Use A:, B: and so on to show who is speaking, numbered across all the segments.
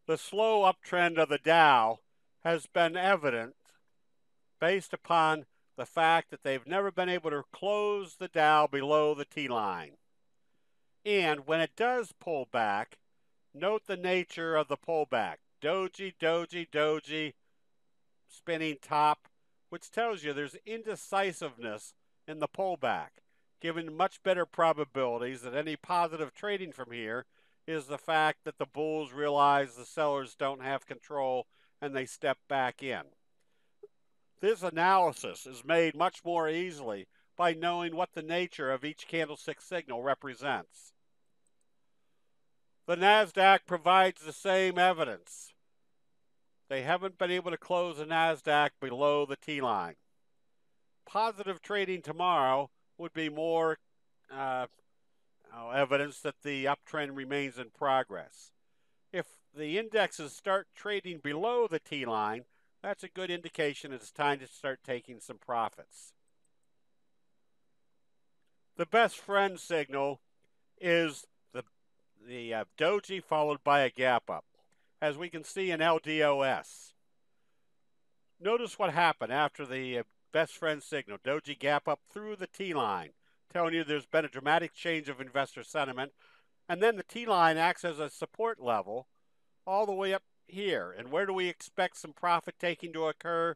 A: The slow uptrend of the Dow has been evident based upon the fact that they've never been able to close the Dow below the T-line. And when it does pull back, note the nature of the pullback. Doji, doji, doji, spinning top, which tells you there's indecisiveness in the pullback, given much better probabilities that any positive trading from here is the fact that the bulls realize the sellers don't have control and they step back in. This analysis is made much more easily by knowing what the nature of each candlestick signal represents. The NASDAQ provides the same evidence. They haven't been able to close the NASDAQ below the T-line. Positive trading tomorrow would be more evidence that the uptrend remains in progress. If the indexes start trading below the T-line, that's a good indication it's time to start taking some profits. The best friend signal is the doji followed by a gap up, as we can see in LDOS. Notice what happened after the best friend signal, doji gap up through the T-line, telling you there's been a dramatic change of investor sentiment, and then the T-line acts as a support level all the way up here. And where do we expect some profit taking to occur?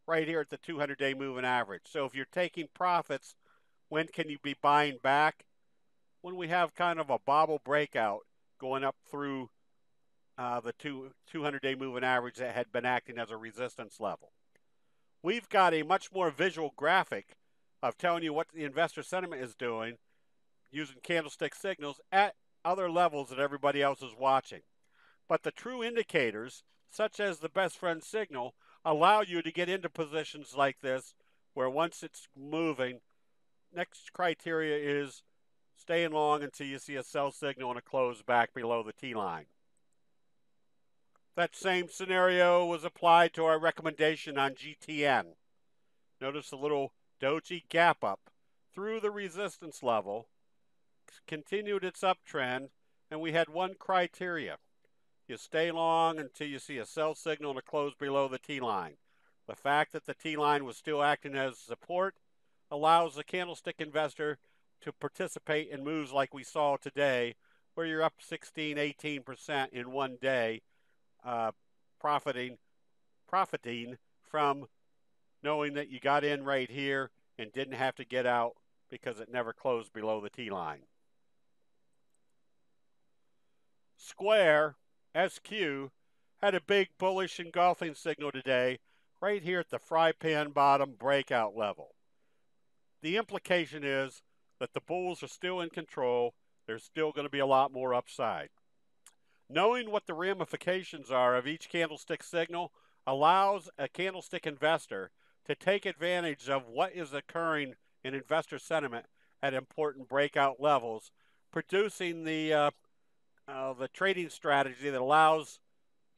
A: Right here at the 200-day moving average. So if you're taking profits, when can you be buying back? When we have kind of a bobble breakout going up through the 200-day moving average that had been acting as a resistance level. We've got a much more visual graphic of telling you what the investor sentiment is doing using candlestick signals at other levels that everybody else is watching. But the true indicators, such as the best friend signal, allow you to get into positions like this where once it's moving, next criteria is staying long until you see a sell signal and a close back below the T-line. That same scenario was applied to our recommendation on GTN. Notice the little doji gap up through the resistance level, continued its uptrend, and we had one criteria. You stay long until you see a sell signal and a close below the T-line. The fact that the T-line was still acting as support allows the candlestick investor to participate in moves like we saw today, where you're up 16, 18% in one day, profiting from knowing that you got in right here and didn't have to get out because it never closed below the T-line. Square, SQ, had a big bullish engulfing signal today right here at the fry pan bottom breakout level. The implication is that the bulls are still in control. There's still going to be a lot more upside. Knowing what the ramifications are of each candlestick signal allows a candlestick investor to take advantage of what is occurring in investor sentiment at important breakout levels, producing the trading strategy that allows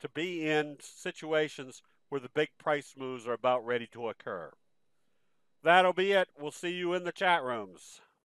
A: to be in situations where the big price moves are about ready to occur. That'll be it. We'll see you in the chat rooms.